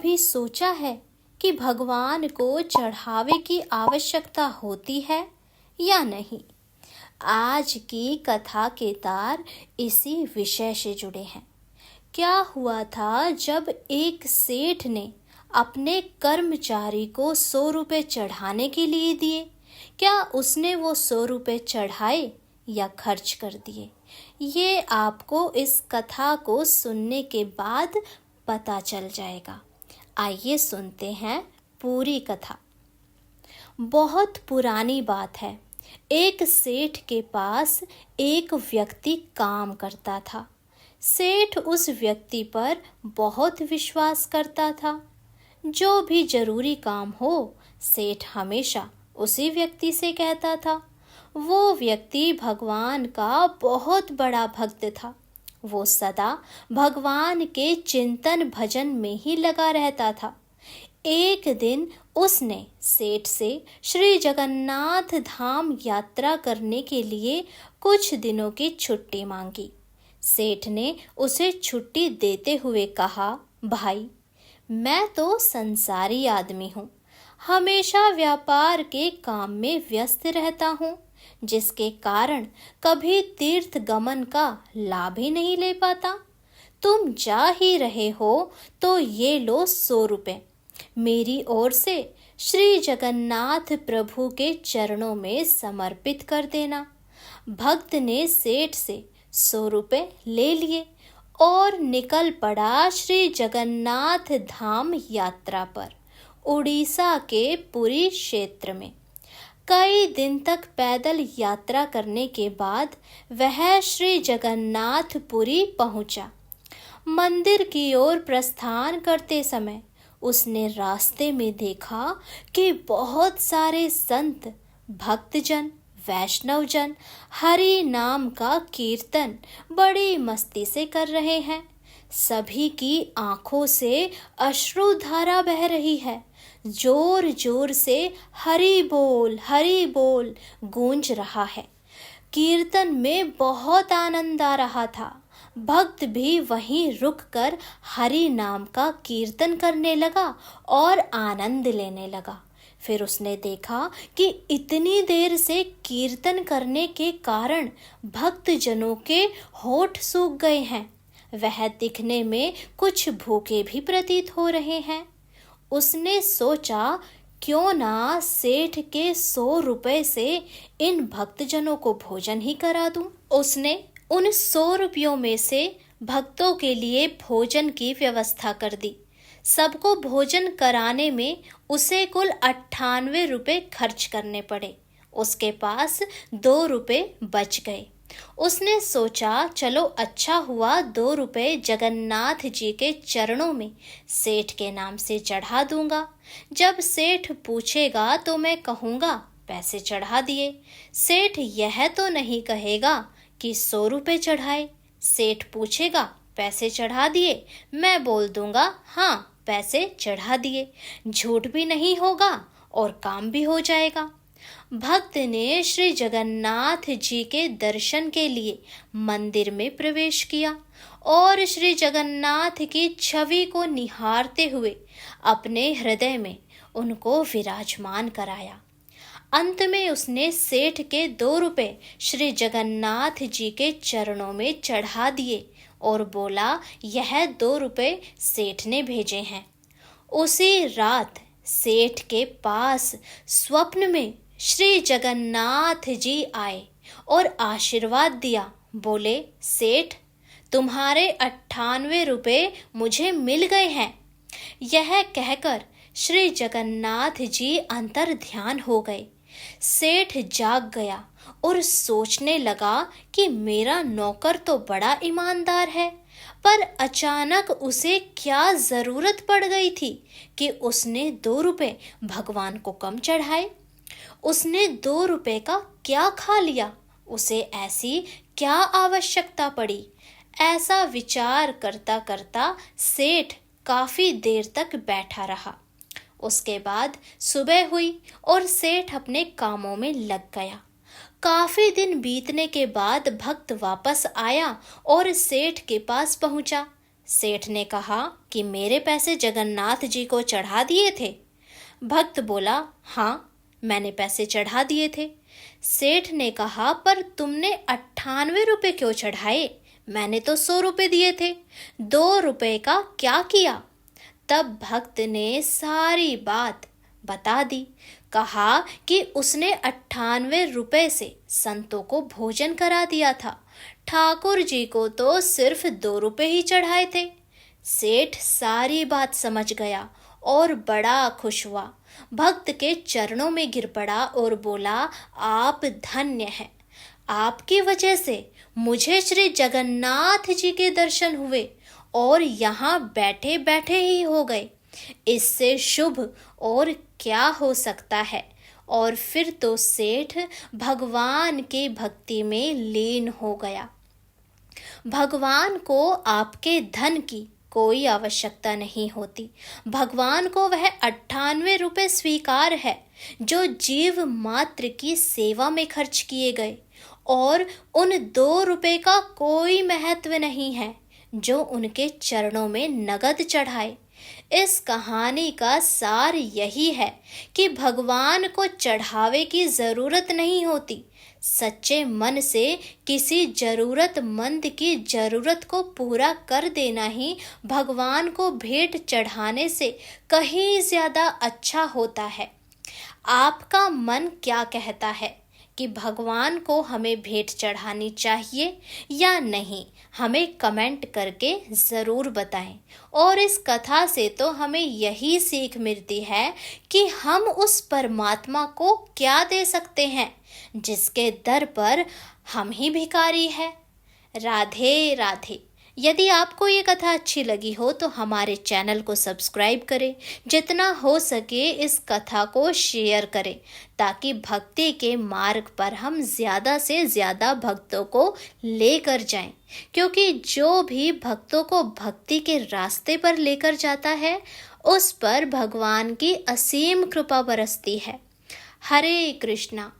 कभी सोचा है कि भगवान को चढ़ावे की आवश्यकता होती है या नहीं? आज की कथा के तार इसी विषय से जुड़े हैं। क्या हुआ था जब एक सेठ ने अपने कर्मचारी को 100 रुपये चढ़ाने के लिए दिए? क्या उसने वो 100 रुपये चढ़ाए या खर्च कर दिए? ये आपको इस कथा को सुनने के बाद पता चल जाएगा। आइए सुनते हैं पूरी कथा। बहुत पुरानी बात है। एक सेठ के पास एक व्यक्ति काम करता था। सेठ उस व्यक्ति पर बहुत विश्वास करता था। जो भी जरूरी काम हो, सेठ हमेशा उसी व्यक्ति से कहता था। वो व्यक्ति भगवान का बहुत बड़ा भक्त था। वो सदा भगवान के चिंतन भजन में ही लगा रहता था। एक दिन उसने सेठ से श्री जगन्नाथ धाम यात्रा करने के लिए कुछ दिनों की छुट्टी मांगी। सेठ ने उसे छुट्टी देते हुए कहा, भाई, मैं तो संसारी आदमी हूँ। हमेशा व्यापार के काम में व्यस्त रहता हूँ, जिसके कारण कभी तीर्थ गमन का लाभ ही नहीं ले पाता। तुम जा ही रहे हो तो ये लो 100 रुपये मेरी ओर से श्री जगन्नाथ प्रभु के चरणों में समर्पित कर देना। भक्त ने सेठ से 100 रुपये ले लिए और निकल पड़ा श्री जगन्नाथ धाम यात्रा पर, उड़ीसा के पुरी क्षेत्र में। कई दिन तक पैदल यात्रा करने के बाद वह श्री जगन्नाथपुरी पहुंचा। मंदिर की ओर प्रस्थान करते समय उसने रास्ते में देखा कि बहुत सारे संत, भक्तजन, वैष्णवजन हरि नाम का कीर्तन बड़ी मस्ती से कर रहे हैं। सभी की आंखों से अश्रुधारा बह रही है। जोर जोर से हरि बोल गूंज रहा है। कीर्तन में बहुत आनंद आ रहा था। भक्त भी वहीं रुककर हरि नाम का कीर्तन करने लगा और आनंद लेने लगा। फिर उसने देखा कि इतनी देर से कीर्तन करने के कारण भक्तजनों के होठ सूख गए हैं। वह दिखने में कुछ भूखे भी प्रतीत हो रहे हैं। उसने सोचा, क्यों ना सेठ के 100 रुपये से इन भक्तजनों को भोजन ही करा दूं। उसने उन 100 रुपयों में से भक्तों के लिए भोजन की व्यवस्था कर दी। सबको भोजन कराने में उसे कुल 98 रुपये खर्च करने पड़े। उसके पास 2 रुपये बच गए। उसने सोचा, चलो अच्छा हुआ 2 रुपये जगन्नाथ जी के चरणों में सेठ के नाम से चढ़ा दूंगा। जब सेठ पूछेगा तो मैं कहूँगा पैसे चढ़ा दिए। सेठ यह तो नहीं कहेगा कि 100 रुपये चढ़ाए। सेठ पूछेगा पैसे चढ़ा दिए, मैं बोल दूंगा हाँ पैसे चढ़ा दिए। झूठ भी नहीं होगा और काम भी हो जाएगा। भक्त ने श्री जगन्नाथ जी के दर्शन के लिए मंदिर में प्रवेश किया और श्री जगन्नाथ की छवि को निहारते हुए अपने हृदय में उनको विराजमान कराया। अंत में उसने सेठ के 2 रुपये श्री जगन्नाथ जी के चरणों में चढ़ा दिए और बोला, यह 2 रुपये सेठ ने भेजे हैं। उसी रात सेठ के पास स्वप्न में श्री जगन्नाथ जी आए और आशीर्वाद दिया। बोले, सेठ, तुम्हारे 98 रुपये मुझे मिल गए हैं। यह कहकर श्री जगन्नाथ जी अंतर ध्यान हो गए। सेठ जाग गया और सोचने लगा कि मेरा नौकर तो बड़ा ईमानदार है, पर अचानक उसे क्या जरूरत पड़ गई थी कि उसने 2 रुपये भगवान को कम चढ़ाए। उसने 2 रुपये का क्या खा लिया? उसे ऐसी क्या आवश्यकता पड़ी? ऐसा विचार करता करता सेठ काफी देर तक बैठा रहा। उसके बाद सुबह हुई और सेठ अपने कामों में लग गया। काफी दिन बीतने के बाद भक्त वापस आया और सेठ के पास पहुंचा। सेठ ने कहा कि मेरे पैसे जगन्नाथ जी को चढ़ा दिए थे। भक्त बोला, हाँ, मैंने पैसे चढ़ा दिए थे। सेठ ने कहा, पर तुमने 98 रुपए क्यों चढ़ाए? मैंने तो 100 रुपए दिए थे। 2 रुपए का क्या किया? तब भक्त ने सारी बात बता दी। कहा कि उसने 98 रुपए से संतों को भोजन करा दिया था। ठाकुर जी को तो सिर्फ 2 रुपए ही चढ़ाए थे। सेठ सारी बात समझ गया और बड़ा खुश हुआ। भक्त के चरणों में गिर पड़ा और बोला, आप धन्य हैं। आपकी वजह से मुझे श्री जगन्नाथ जी के दर्शन हुए और यहाँ बैठे बैठे ही हो गए। इससे शुभ और क्या हो सकता है? और फिर तो सेठ भगवान की भक्ति में लीन हो गया। भगवान को आपके धन की कोई आवश्यकता नहीं होती। भगवान को वह 98 रुपए स्वीकार है जो जीव मात्र की सेवा में खर्च किए गए, और उन 2 रुपए का कोई महत्व नहीं है जो उनके चरणों में नगद चढ़ाए। इस कहानी का सार यही है कि भगवान को चढ़ावे की जरूरत नहीं होती। सच्चे मन से किसी जरूरतमंद की जरूरत को पूरा कर देना ही भगवान को भेंट चढ़ाने से कहीं ज्यादा अच्छा होता है। आपका मन क्या कहता है कि भगवान को हमें भेंट चढ़ानी चाहिए या नहीं? हमें कमेंट करके ज़रूर बताएं। और इस कथा से तो हमें यही सीख मिलती है कि हम उस परमात्मा को क्या दे सकते हैं जिसके दर पर हम ही भिखारी हैं। राधे राधे। यदि आपको ये कथा अच्छी लगी हो तो हमारे चैनल को सब्सक्राइब करें। जितना हो सके इस कथा को शेयर करें ताकि भक्ति के मार्ग पर हम ज़्यादा से ज़्यादा भक्तों को लेकर जाएं, क्योंकि जो भी भक्तों को भक्ति के रास्ते पर लेकर जाता है उस पर भगवान की असीम कृपा बरसती है। हरे कृष्णा।